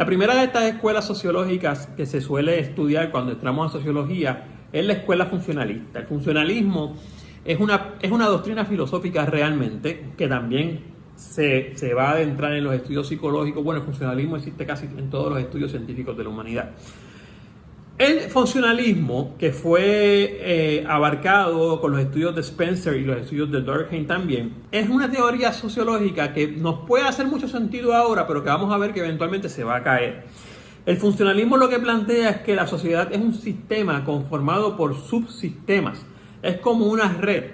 La primera de estas escuelas sociológicas que se suele estudiar cuando entramos a sociología es la escuela funcionalista. El funcionalismo es una doctrina filosófica realmente que también se va a adentrar en los estudios psicológicos. Bueno, el funcionalismo existe casi en todos los estudios científicos de la humanidad. El funcionalismo, que fue abarcado con los estudios de Spencer y los estudios de Durkheim también, es una teoría sociológica que nos puede hacer mucho sentido ahora, pero que vamos a ver que eventualmente se va a caer. El funcionalismo lo que plantea es que la sociedad es un sistema conformado por subsistemas. Es como una red,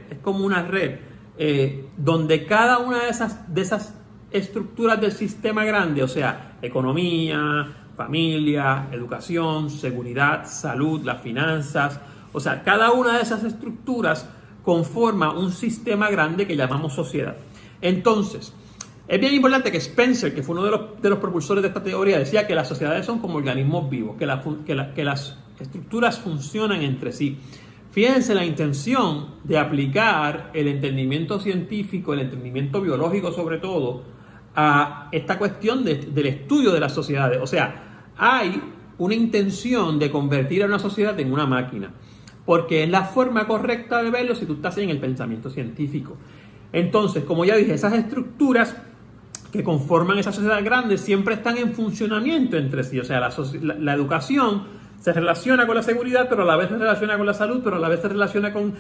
donde cada una de esas estructuras del sistema grande, o sea, economía, familia, educación, seguridad, salud, las finanzas, o sea, cada una de esas estructuras conforma un sistema grande que llamamos sociedad. Entonces, es bien importante que Spencer, que fue uno de los propulsores de esta teoría, decía que las sociedades son como organismos vivos, que las estructuras funcionan entre sí. Fíjense la intención de aplicar el entendimiento científico, el entendimiento biológico sobre todo, a esta cuestión del estudio de las sociedades. O sea, hay una intención de convertir a una sociedad en una máquina, porque es la forma correcta de verlo si tú estás en el pensamiento científico. Entonces, como ya dije, esas estructuras que conforman esa sociedad grande siempre están en funcionamiento entre sí. O sea, la educación se relaciona con la seguridad, pero a la vez se relaciona con la salud, pero a la vez se relaciona con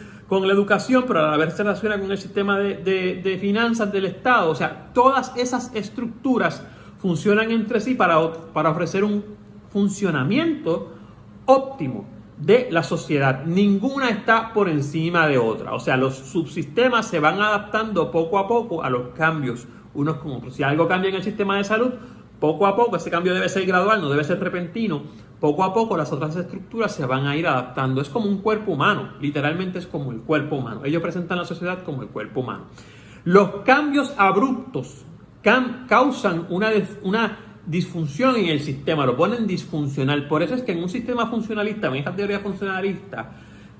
la educación, pero a la vez se relaciona con el sistema de finanzas del Estado. O sea, todas esas estructuras funcionan entre sí para ofrecer un funcionamiento óptimo de la sociedad. Ninguna está por encima de otra. O sea, los subsistemas se van adaptando poco a poco a los cambios unos con otros. Si algo cambia en el sistema de salud, poco a poco, ese cambio debe ser gradual, no debe ser repentino. Poco a poco las otras estructuras se van a ir adaptando. Es como un cuerpo humano, literalmente es como el cuerpo humano. Ellos presentan la sociedad como el cuerpo humano. Los cambios abruptos causan una disfunción en el sistema, lo ponen disfuncional. Por eso es que en un sistema funcionalista, en esta teoría funcionalista,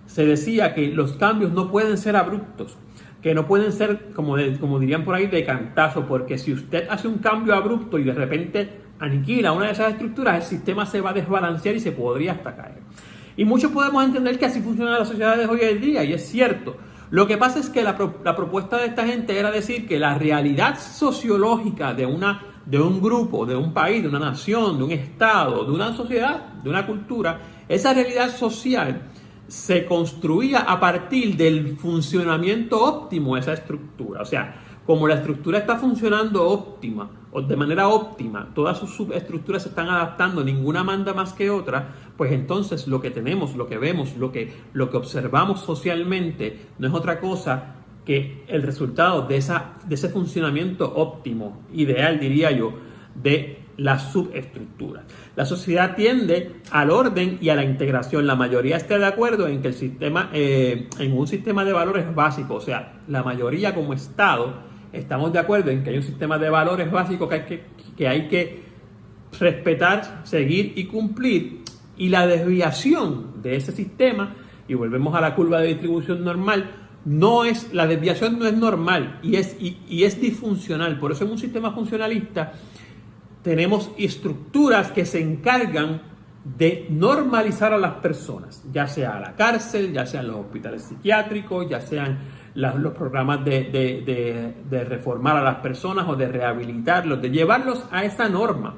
se decía que los cambios no pueden ser abruptos, que no pueden ser, como dirían por ahí, de cantazo, porque si usted hace un cambio abrupto y de repente aniquila una de esas estructuras, el sistema se va a desbalancear y se podría hasta caer. Y muchos podemos entender que así funcionan las sociedades hoy en día, y es cierto. Lo que pasa es que la propuesta de esta gente era decir que la realidad sociológica de un grupo, de un país, de una nación, de un estado, de una sociedad, de una cultura, esa realidad social se construía a partir del funcionamiento óptimo de esa estructura. O sea, como la estructura está funcionando óptima o de manera óptima, todas sus subestructuras se están adaptando, ninguna manda más que otra, pues entonces lo que tenemos, lo que vemos, lo que observamos socialmente no es otra cosa que el resultado de ese funcionamiento óptimo, ideal diría yo, de la subestructura. La sociedad tiende al orden y a la integración. La mayoría está de acuerdo en que el sistema, en un sistema de valores básicos, o sea, la mayoría como Estado, estamos de acuerdo en que hay un sistema de valores básicos que hay que respetar, seguir y cumplir, y la desviación de ese sistema, y volvemos a la curva de distribución normal, la desviación no es normal y es disfuncional. Por eso en un sistema funcionalista tenemos estructuras que se encargan de normalizar a las personas, ya sea a la cárcel, ya sean los hospitales psiquiátricos, ya sean los programas de reformar a las personas o de rehabilitarlos, de llevarlos a esa norma.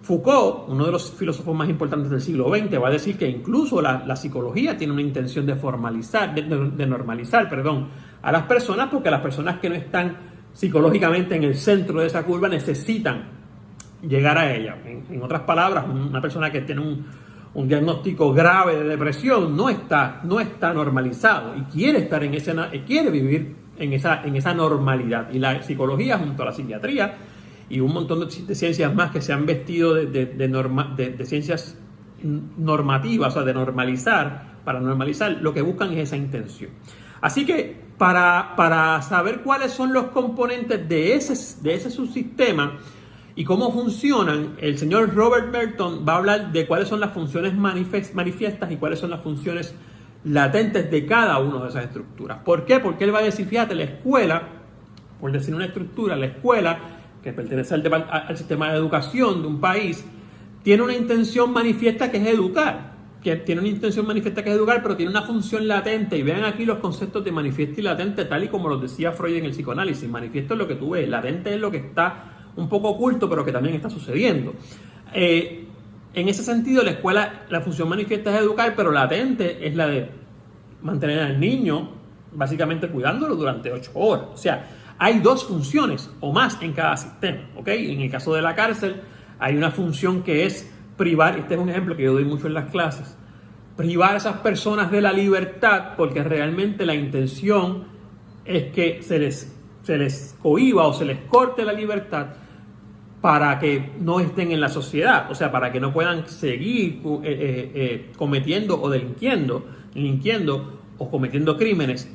Foucault, uno de los filósofos más importantes del siglo XX, va a decir que incluso la psicología tiene una intención de normalizar a las personas, porque las personas que no están psicológicamente en el centro de esa curva necesitan llegar a ella. En otras palabras, una persona que tiene un diagnóstico grave de depresión no está normalizado y quiere vivir en esa normalidad. Y la psicología junto a la psiquiatría y un montón de ciencias más que se han vestido de ciencias normativas, o sea, de normalizar, para normalizar, lo que buscan es esa intención. Así que para saber cuáles son los componentes de ese subsistema y cómo funcionan, el señor Robert Merton va a hablar de cuáles son las funciones manifiestas y cuáles son las funciones latentes de cada una de esas estructuras. ¿Por qué? Porque él va a decir, fíjate, la escuela, por decir una estructura, la escuela, que pertenece al sistema de educación de un país, tiene una intención manifiesta que es educar. Pero tiene una función latente. Y vean aquí los conceptos de manifiesto y latente, tal y como los decía Freud en el psicoanálisis. Manifiesto es lo que tú ves, latente es lo que está un poco oculto, pero que también está sucediendo. En ese sentido, la escuela, la función manifiesta es educar, pero latente es la de mantener al niño, básicamente cuidándolo durante 8 horas. O sea, hay 2 funciones o más en cada sistema, ¿ok? En el caso de la cárcel, hay una función que es privar, este es un ejemplo que yo doy mucho en las clases, privar a esas personas de la libertad, porque realmente la intención es que se les cohíba o se les corte la libertad para que no estén en la sociedad, o sea, para que no puedan seguir cometiendo o delinquiendo o cometiendo crímenes,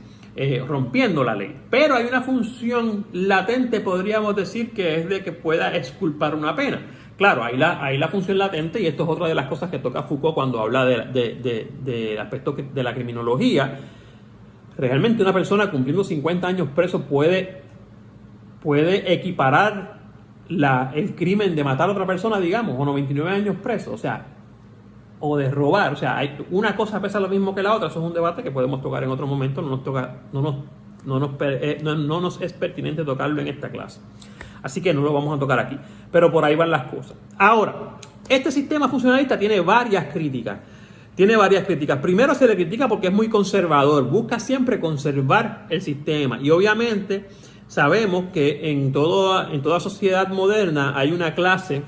rompiendo la ley. Pero hay una función latente, podríamos decir, que es de que pueda exculpar una pena. Claro, hay la función latente, y esto es otra de las cosas que toca Foucault cuando habla del aspecto de la criminología. Realmente una persona cumpliendo 50 años preso puede equiparar el crimen de matar a otra persona, digamos, o 99 años preso, o sea, o de robar. O sea, una cosa pesa lo mismo que la otra. Eso es un debate que podemos tocar en otro momento. No nos es pertinente tocarlo en esta clase. Así que no lo vamos a tocar aquí. Pero por ahí van las cosas. Ahora, este sistema funcionalista tiene varias críticas. Primero, se le critica porque es muy conservador. Busca siempre conservar el sistema. Y obviamente sabemos que en toda sociedad moderna hay una clase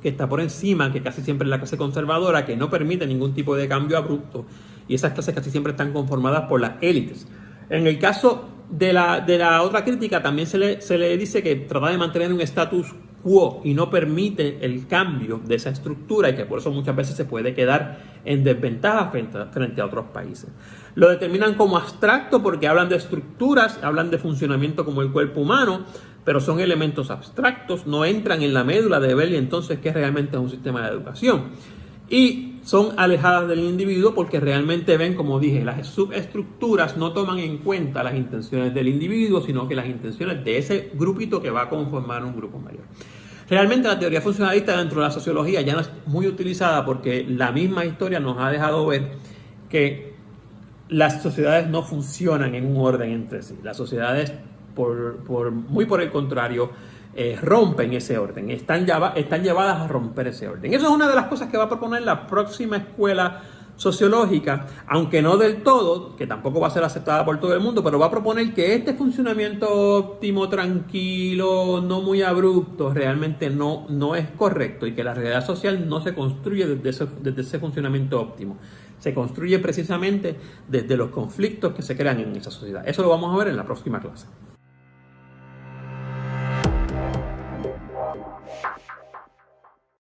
que está por encima, que casi siempre es la clase conservadora, que no permite ningún tipo de cambio abrupto. Y esas clases casi siempre están conformadas por las élites. En el caso de la otra crítica, también se le dice que trata de mantener un status quo y no permite el cambio de esa estructura, y que por eso muchas veces se puede quedar en desventaja frente a otros países. Lo determinan como abstracto porque hablan de estructuras, hablan de funcionamiento como el cuerpo humano, pero son elementos abstractos, no entran en la médula de ver y entonces qué realmente es un sistema de educación. Y son alejadas del individuo porque realmente ven, como dije, las subestructuras no toman en cuenta las intenciones del individuo, sino que las intenciones de ese grupito que va a conformar un grupo mayor. Realmente la teoría funcionalista dentro de la sociología ya no es muy utilizada porque la misma historia nos ha dejado ver que las sociedades no funcionan en un orden entre sí. Las sociedades, muy por el contrario, rompen ese orden, están llevadas a romper ese orden. Eso es una de las cosas que va a proponer la próxima escuela sociológica, aunque no del todo, que tampoco va a ser aceptada por todo el mundo, pero va a proponer que este funcionamiento óptimo, tranquilo, no muy abrupto, realmente no es correcto, y que la realidad social no se construye desde ese funcionamiento óptimo. Se construye precisamente desde los conflictos que se crean en esa sociedad. Eso lo vamos a ver en la próxima clase.